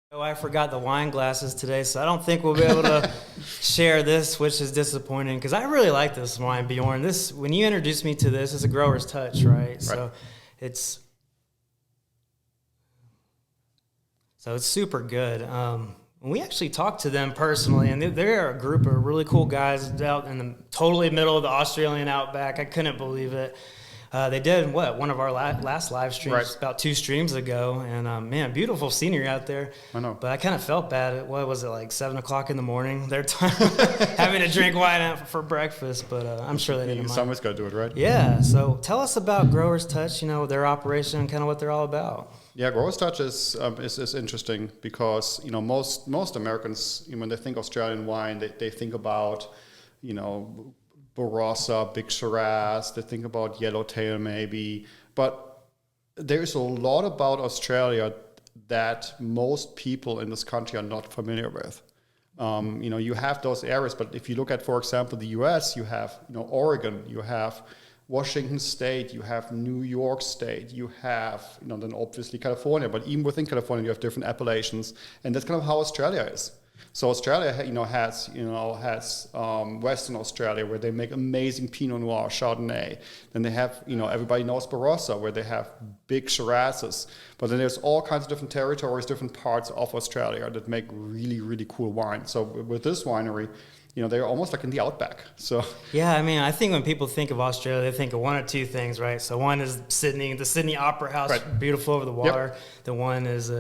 Oh, I forgot the wine glasses today, so I don't think we'll be able to share this, which is disappointing because I really like this wine, Bjorn. This, when you introduced me to this, it's a grower's touch, right? Right. It's it's super good. We actually talked to them personally, and they're a group of really cool guys out in the totally middle of the Australian outback. I couldn't believe it. They did one of our last live streams Right. about 2 streams ago, and man, beautiful scenery out there. I know. But I kind of felt bad. What was it, like 7:00 in the morning? Their time having to drink wine out for breakfast, but I'm sure they didn't mind. Someone's got to do it, right? Yeah. So tell us about Growers Touch. You know, their operation and kind of what they're all about. Yeah, Growers Touch is interesting because most Americans, when they think Australian wine, they think about Barossa, Big Shiraz, they think about Yellowtail maybe, but there's a lot about Australia that most people in this country are not familiar with. You have those areas, but if you look at, for example, the US, you have Oregon, you have Washington State, you have New York State, you have then obviously California, but even within California you have different appellations, and that's kind of how Australia is. So Australia, has Western Australia where they make amazing Pinot Noir, Chardonnay. Then they have everybody knows Barossa where they have big Shirazes. But then there's all kinds of different territories, different parts of Australia that make really really cool wine. So with this winery, they're almost like in the outback. So yeah, I mean, I think when people think of Australia, they think of one or two things, right? So one is the Sydney Opera House, right. Beautiful over the water. Yep. The one is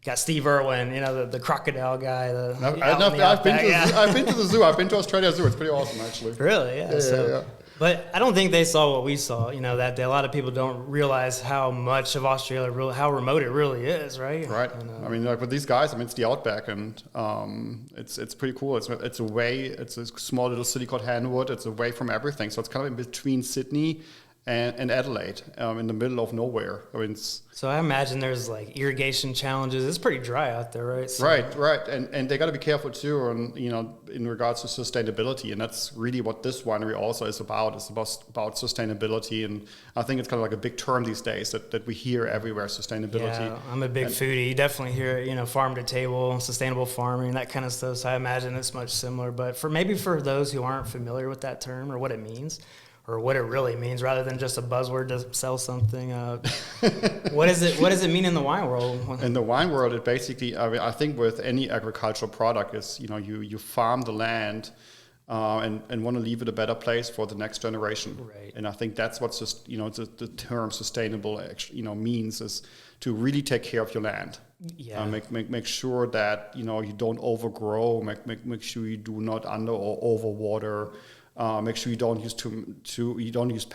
got Steve Irwin, the crocodile guy. I've been to the zoo. I've been to Australia Zoo. It's pretty awesome, actually. Really? Yeah. Yeah. But I don't think they saw what we saw, that day. A lot of people don't realize how much of Australia, how remote it really is, right? Right. And, with these guys, it's the outback, and it's pretty cool. It's a small little city called Hanwood. It's away from everything. So it's kind of in between Sydney and Adelaide, in the middle of nowhere. So I imagine there's like irrigation challenges. It's pretty dry out there, right? So, right, and they got to be careful too, and in regards to sustainability, and that's really what this winery also is about. It's about sustainability, and I think it's kind of like a big term these days that we hear everywhere: sustainability. Yeah, I'm a big foodie. You definitely hear it, farm to table, sustainable farming, that kind of stuff. So I imagine it's much similar. But for those who aren't familiar with that term or what it means, or what it really means, rather than just a buzzword to sell something. What does it mean in the wine world? In the wine world, it basically, I think with any agricultural product is, you farm the land and want to leave it a better place for the next generation. Right. And I think that's what the term sustainable means, is to really take care of your land. Yeah. Make sure that you don't overgrow. Make sure you do not under or overwater. Make sure you don't use you don't use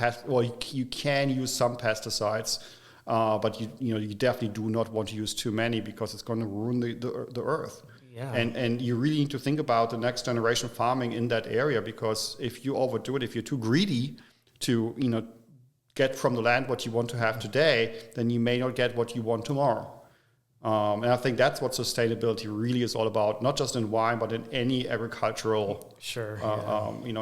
you can use some pesticides, but you definitely do not want to use too many because it's going to ruin the earth. Yeah. And you really need to think about the next generation farming in that area, because if you overdo it, if you're too greedy to get from the land what you want to have today, then you may not get what you want tomorrow. And I think that's what sustainability really is all about, not just in wine, but in any agricultural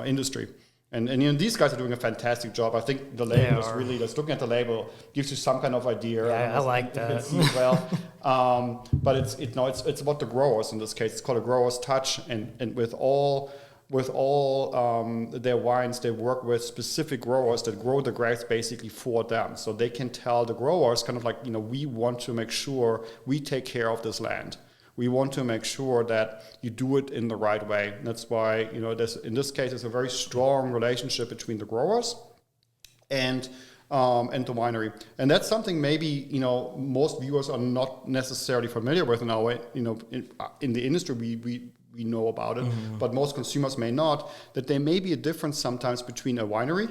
industry. And these guys are doing a fantastic job. I think the label is really, just looking at the label gives you some kind of idea. Yeah, I like that. You can see it well. But it's about the growers in this case. It's called a Grower's Touch, and with all their wines, they work with specific growers that grow the grapes basically for them. So they can tell the growers kind of like, we want to make sure we take care of this land. We want to make sure that you do it in the right way. And that's why, in this case, it's a very strong relationship between the growers and the winery. And that's something maybe, most viewers are not necessarily familiar with in our way. In the industry, we know about it, but most consumers may not, that there may be a difference sometimes between a winery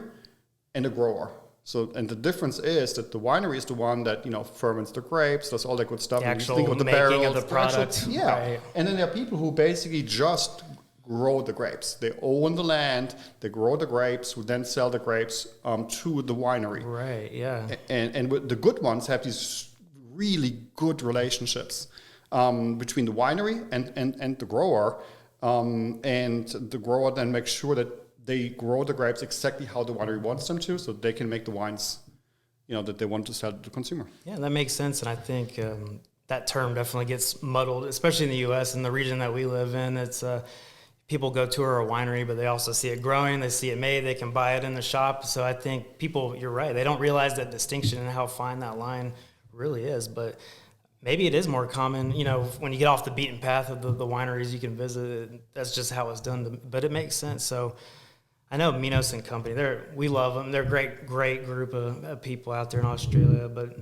and a grower. So, and the difference is that the winery is the one that, ferments the grapes, does all that good stuff. The actual think of the making barrels, of the product. Right. And then there are people who basically just grow the grapes. They own the land, they grow the grapes, who then sell the grapes to the winery. Right, yeah. And the good ones have these really good relationships between the winery and the grower, and the grower then makes sure that they grow the grapes exactly how the winery wants them to, so they can make the wines, that they want to sell to the consumer. Yeah, that makes sense, and I think that term definitely gets muddled, especially in the U.S. and the region that we live in. It's people go tour a winery, but they also see it growing, they see it made, they can buy it in the shop. So I think people, you're right, they don't realize that distinction and how fine that line really is. But maybe it is more common, you know, when you get off the beaten path of the wineries you can visit. That's just how it's done, but it makes sense. So I know Minos and Company, we love them. They're a great group of people out there in Australia, but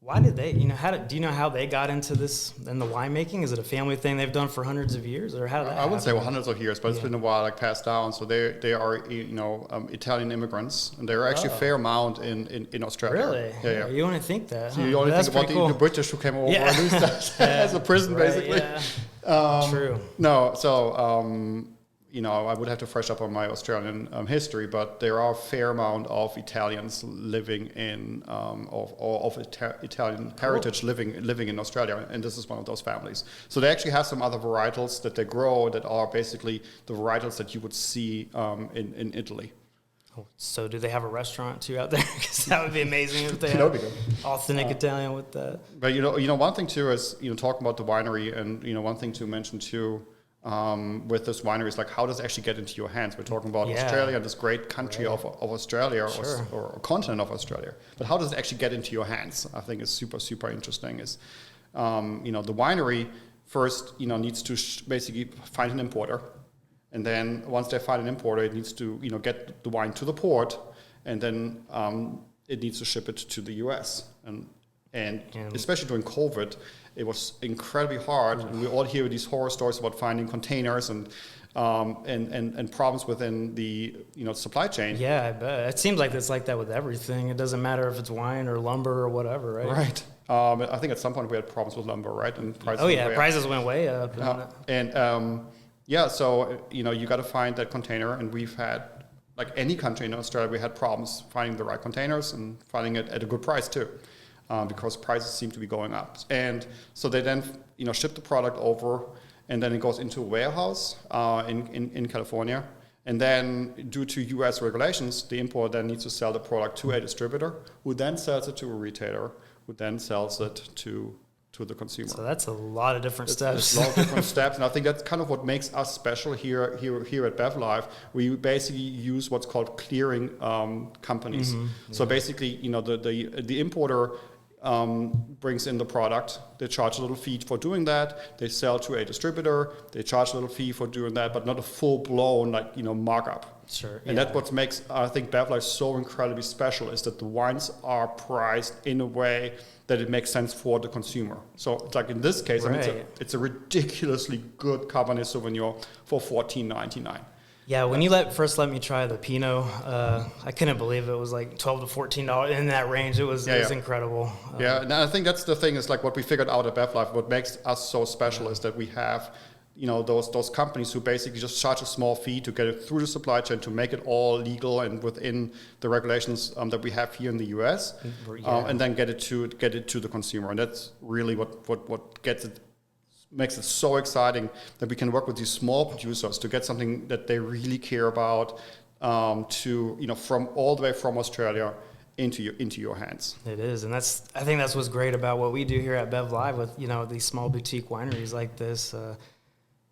why did they, you know, do you know how they got into this and the winemaking? Is it a family thing they've done for hundreds of years, or how did that I wouldn't say happen? hundreds of years, but it's been a while, like passed down. So they are, you know, Italian immigrants, and there are actually a fair amount in Australia. Really? Yeah. You only think that. So you only That's think about pretty cool. the British who came over and used that as a prison, Right, basically. yeah. True. No, so you know, I would have to fresh up on my Australian history, but there are a fair amount of Italians living in, Italian heritage living in Australia, and this is one of those families. So they actually have some other varietals that they grow that are basically the varietals that you would see in Italy. So do they have a restaurant too out there? Because that would be amazing if they That had would be good. authentic Italian with that. But you know, one thing too is, you know, talking about the winery, and you know, one thing to mention too. With this winery is like, how does it actually get into your hands? We're talking about Australia, this great country of Australia, or continent of Australia. But how does it actually get into your hands? I think is super interesting. Is you know, the winery first, you know, needs to basically find an importer, and then once they find an importer, it needs to, you know, get the wine to the port, and then it needs to ship it to the US. And especially during COVID, it was incredibly hard. And we all hear these horror stories about finding containers and problems within the, you know, supply chain. Yeah, I bet. It seems like it's like that with everything. It doesn't matter if it's wine or lumber or whatever, right? Right. I think at some point we had problems with lumber, right? And prices prices went way up. So, you know, you got to find that container, and we've had, like any country in Australia, we had problems finding the right containers and finding it at a good price too. Because prices seem to be going up. And so they then, you know, ship the product over, and then it goes into a warehouse in California. And then due to US regulations, the importer then needs to sell the product to a distributor, who then sells it to a retailer, who then sells it to the consumer. So that's a lot of different steps. There's a lot of different steps, and I think that's kind of what makes us special here at BevLife. We basically use what's called clearing companies. Mm-hmm. So basically, you know, the importer brings in the product, they charge a little fee for doing that, they sell to a distributor, they charge a little fee for doing that, but not a full-blown, like, you know, markup. Sure. And that's what makes, I think, BevLife so incredibly special, is that the wines are priced in a way that it makes sense for the consumer. So it's like in this case, right. I mean, it's a ridiculously good Cabernet Sauvignon for $14.99. Yeah, when you let me try the Pinot, I couldn't believe it was like $12 to $14 in that range. It was incredible. And I think that's the thing, is like what we figured out at BevLife. What makes us so special is that we have, you know, those companies who basically just charge a small fee to get it through the supply chain, to make it all legal and within the regulations that we have here in the US, and then get it to the consumer. And that's really what makes it so exciting, that we can work with these small producers to get something that they really care about, to, you know, from all the way from Australia into your hands. It is, and I think that's what's great about what we do here at BevLive with, you know, these small boutique wineries like this.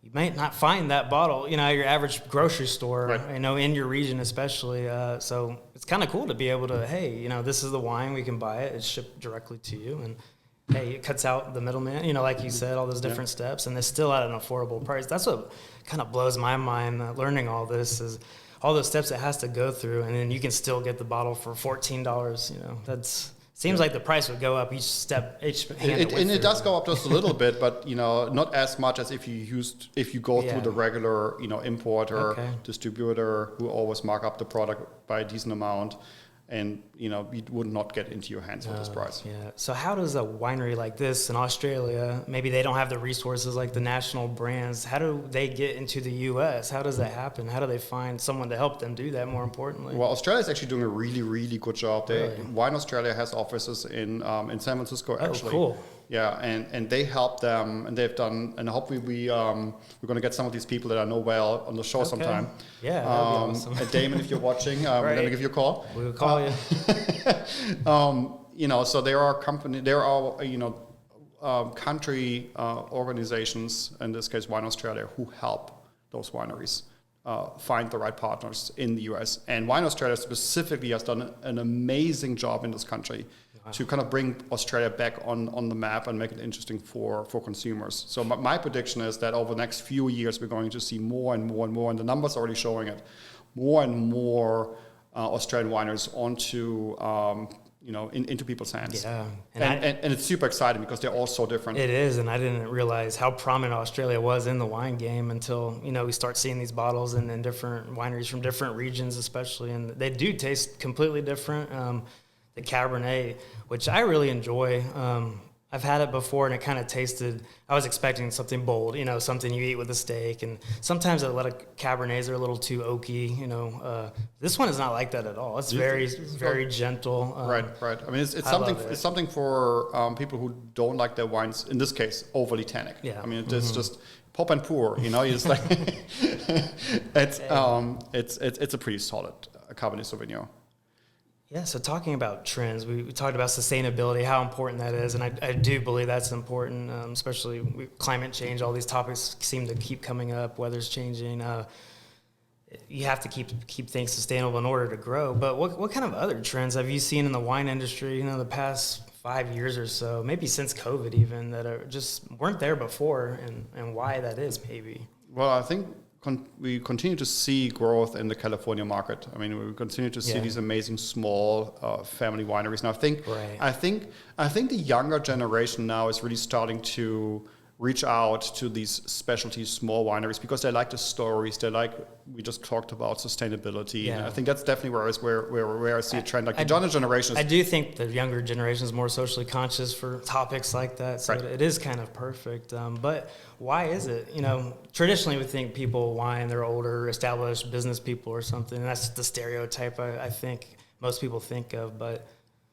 You might not find that bottle, you know, at your average grocery store, right. You know, in your region especially. So it's kind of cool to be able to, hey, you know, this is the wine, we can buy it, it's shipped directly to you, and hey, it cuts out the middleman, you know, like you said, all those different steps, and it's still at an affordable price. That's what kind of blows my mind, learning all this, is all those steps it has to go through, and then you can still get the bottle for $14. You know, seems like the price would go up each step, and it does go up just a little bit, but, you know, not as much as if you go through the regular, you know, importer, distributor, who always mark up the product by a decent amount. And, you know, it would not get into your hands with this price. Yeah. So how does a winery like this in Australia, maybe they don't have the resources like the national brands, how do they get into the U.S.? How does that happen? How do they find someone to help them do that, more importantly? Well, Australia is actually doing a really, really good job. Wine Australia has offices in San Francisco, actually. Oh, cool. Yeah, and they help them, and they've done, and hopefully we're going to get some of these people that I know well on the show sometime. Yeah, that'd be awesome. Damon, if you're watching, we're going to give you a call. We will call you. You know, so there are, you know, country organizations, in this case Wine Australia, who help those wineries find the right partners in the US. And Wine Australia specifically has done an amazing job in this country to kind of bring Australia back on the map and make it interesting for consumers. So my prediction is that over the next few years, we're going to see more and more and more, and the numbers are already showing it, more and more Australian wineries onto into people's hands. Yeah. And it's super exciting because they're all so different. It is, and I didn't realize how prominent Australia was in the wine game until, we start seeing these bottles in different wineries from different regions especially, and they do taste completely different. The Cabernet, which I really enjoy. I've had it before, and it kind of tasted, I was expecting something bold, something you eat with a steak. And sometimes a lot of Cabernets are a little too oaky, This one is not like that at all. It's very gentle. Right. I mean, it's something for people who don't like their wines, in this case, overly tannic. Yeah. I mean, it's just pop and pour, you just like, it's a pretty solid Cabernet Sauvignon. Yeah, so talking about trends, we talked about sustainability, how important that is, and I do believe that's important, especially climate change. All these topics seem to keep coming up. Weather's changing. You have to keep things sustainable in order to grow. But what kind of other trends have you seen in the wine industry, the past 5 years or so, maybe since COVID even, that are just weren't there before, and why that is maybe? Well, I think we continue to see growth in the California market. I mean, we continue to see these amazing small family wineries. And I think the younger generation now is really starting to reach out to these specialty small wineries because they like the stories. They like, we just talked about sustainability. Yeah. And I think that's definitely where I see a trend. Like the younger generation. I do think the younger generation is more socially conscious for topics like that. So it is kind of perfect. But why is it? Traditionally we think people wine, they're older, established business people or something. And that's the stereotype I think most people think of. But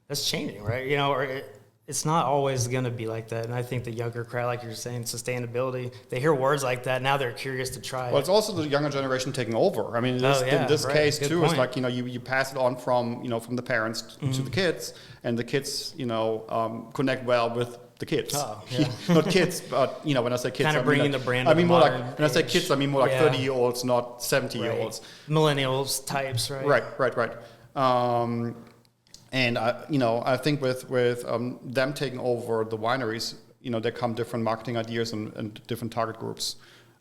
that's changing, right? It's not always going to be like that. And I think the younger crowd, like you're saying, sustainability, they hear words like that. Now they're curious to try it. Well, it's also the younger generation taking over. I mean, in this case, good too, point. It's like, you pass it on from the parents to the kids, and the kids, connect well with the kids. Oh, yeah. Not kids, but, when I say kids, kind of bringing the brand I mean, more like, when I say kids, I mean more like 30-year-olds, not 70-year-olds. Millennials types, right? Right. And I think with them taking over the wineries, there come different marketing ideas and different target groups,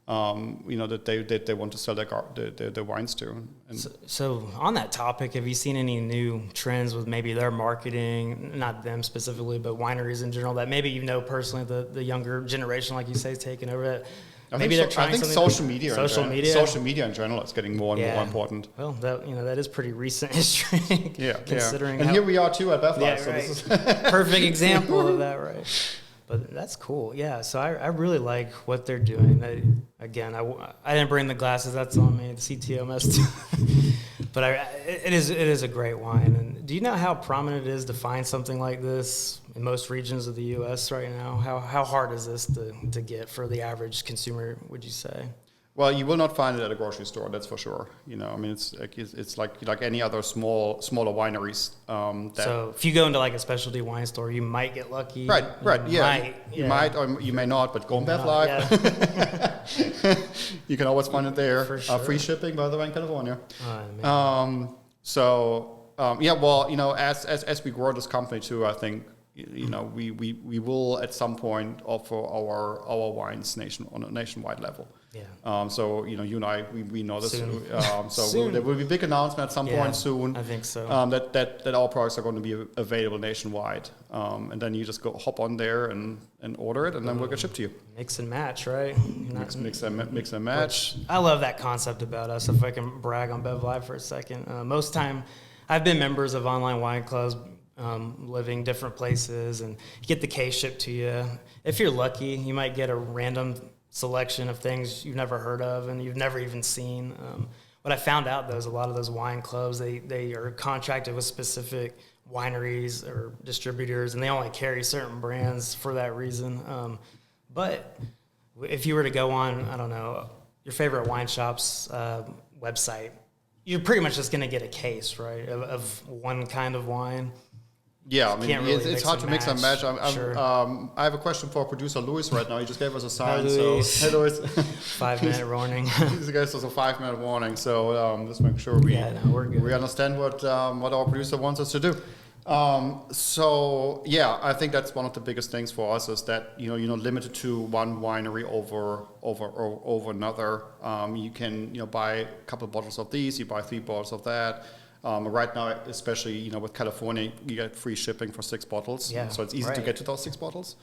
that they want to sell their wines to. And so on that topic, have you seen any new trends with maybe their marketing, not them specifically, but wineries in general, that maybe personally the younger generation, like you say, is taking over that? Maybe they're trying something. Social media in general is getting more and more important. Well, that is pretty recent history. Considering. And here we are too at Beth Life. So this is perfect example of that, right? But that's cool. Yeah. So I really like what they're doing. I didn't bring the glasses. That's on me. The CTO messed. But it is a great wine. And do you know how prominent it is to find something like this in most regions of the U.S. right now? How hard is this to get for the average consumer, would you say? Well, you will not find it at a grocery store, that's for sure. I mean, it's like any other smaller wineries. So if you go into like a specialty wine store, you might get lucky. Right. You might or you may not, but go on Beth Life. Yeah. You can always find it there. For sure. Free shipping, by the way, in California. Oh, as we grow this company too, I think we will at some point offer our wines on a nationwide level. Yeah. So you and I we know this. Soon. There will be a big announcement at some point soon. I think so. That our products are going to be available nationwide, and then you just hop on there and order it, and then we'll get shipped to you. Mix and match, right? Mix and match. I love that concept about us. If I can brag on Bev Live for a second, most time I've been members of online wine clubs. Living different places, and you get the case shipped to you. If you're lucky, you might get a random selection of things you've never heard of and you've never even seen. What I found out, though, is a lot of those wine clubs, they are contracted with specific wineries or distributors, and they only carry certain brands for that reason. But if you were to go on, I don't know, your favorite wine shop's website, you're pretty much just going to get a case, right, of one kind of wine. Yeah, I mean, Can't really it's hard to mix and match. Sure. I have a question for producer Louis right now. He just gave us a sign. Louis. So, hey, Louis. 5-minute warning. He gave us a 5-minute warning. So just make sure we we're good. we understand what our producer wants us to do. So yeah, I think that's one of the biggest things for us is that you're not limited to one winery over another. You can buy a couple of bottles of these, you buy 3 bottles of that. Right now, especially with California, you get free shipping for 6 bottles. Yeah, so it's easy to right. get to those 6 bottles.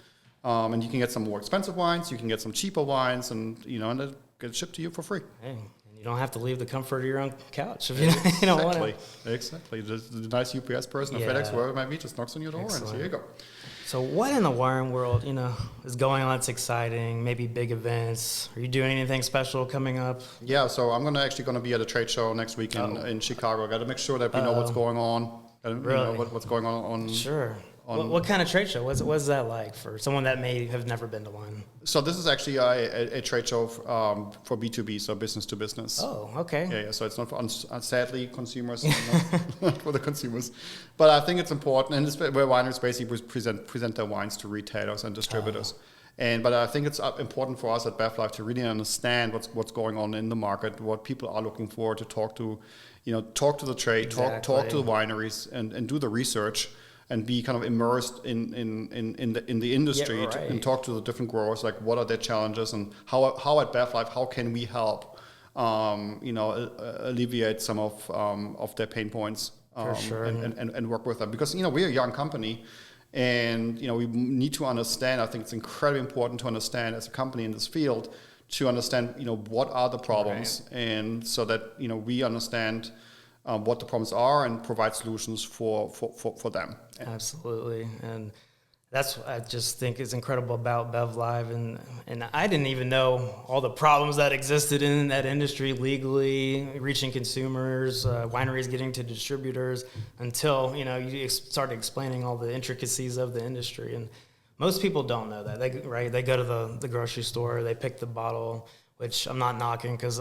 And you can get some more expensive wines, you can get some cheaper wines, and and it gets shipped to you for free. Hey, and you don't have to leave the comfort of your own couch if you don't want to. Exactly. The nice UPS person or Yeah. FedEx, whoever it might be, just knocks on your door and here you go. So what in the wine world, is going on that's exciting? Maybe big events. Are you doing anything special coming up? Yeah, so I'm actually going to be at a trade show next week in Chicago. I got to make sure that we know what's going on. Really? What's going on. Sure. What kind of trade show? What's that like for someone that may have never been to one? So this is actually a trade show for B2B, so business to business. Oh, okay. Yeah. So it's not for, sadly, consumers, not for the consumers. But I think it's important, and it's where wineries basically present their wines to retailers and distributors. But I think it's important for us at BevLife to really understand what's going on in the market, what people are looking for, to talk to the trade, Exactly. talk to the wineries, and do the research. And be kind of immersed in the industry, right. and talk to the different growers, like what are their challenges, and how at BevLife, how can we help alleviate some of their pain points, For sure. and work with them, because we're a young company, and we need to understand. I think it's incredibly important to understand as a company in this field, to understand what are the problems, right. And so that we understand what the problems are and provide solutions for them. Absolutely. And that's what I just think is incredible about BevLive. And I didn't even know all the problems that existed in that industry legally, reaching consumers, wineries getting to distributors, until, you started explaining all the intricacies of the industry. And most people don't know that. They go to the grocery store, they pick the bottle, which I'm not knocking, because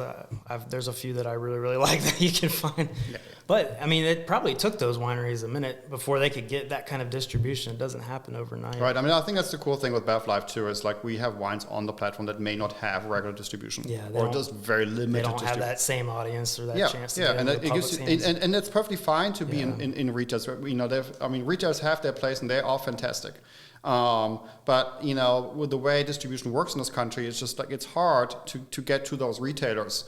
there's a few that I really, really like that you can find. Yeah. But, I mean, it probably took those wineries a minute before they could get that kind of distribution. It doesn't happen overnight. Right. I mean, I think that's the cool thing with BevLife, too, is like we have wines on the platform that may not have regular distribution. Yeah, or just very limited They don't distribution. have that same audience or that chance to get into the public's hands. And it's perfectly fine to be in retailers. Retailers have their place, and they are fantastic. But with the way distribution works in this country, it's just like it's hard to get to those retailers.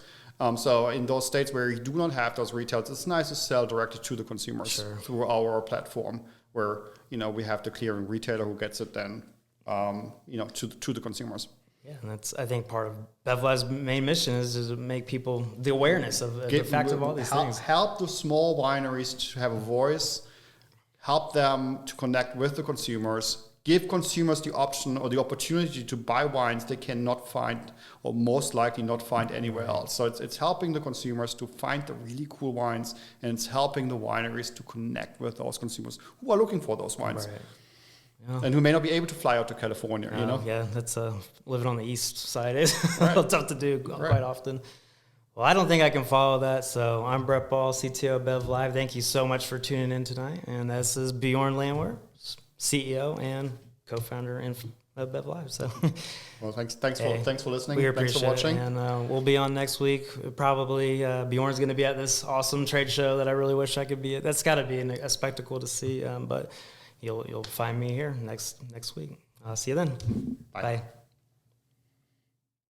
So in those states where you do not have those retailers, it's nice to sell directly to the consumers through our platform, where we have the clearing retailer who gets it then to the consumers. Yeah, and that's, I think, part of BevLife's main mission is to make people the awareness of the fact of all these things. Help the small wineries to have a voice, help them to connect with the consumers, give consumers the option or the opportunity to buy wines they cannot find, or most likely not find anywhere else. So it's helping the consumers to find the really cool wines, and it's helping the wineries to connect with those consumers who are looking for those wines. Right. Yeah. And who may not be able to fly out to California, Yeah, that's living on the east side is a little tough to do quite often. Well, I don't think I can follow that. So I'm Brett Ball, CTO of BevLive. Thank you so much for tuning in tonight. And this is Bjoern Landwehr, CEO and co-founder of BevLive. So, well, thanks for listening. We Thanks for watching. It. And we'll be on next week. Probably Bjorn's going to be at this awesome trade show that I really wish I could be at. That's got to be a spectacle to see. But you'll find me here next week. I'll see you then. Bye. Bye.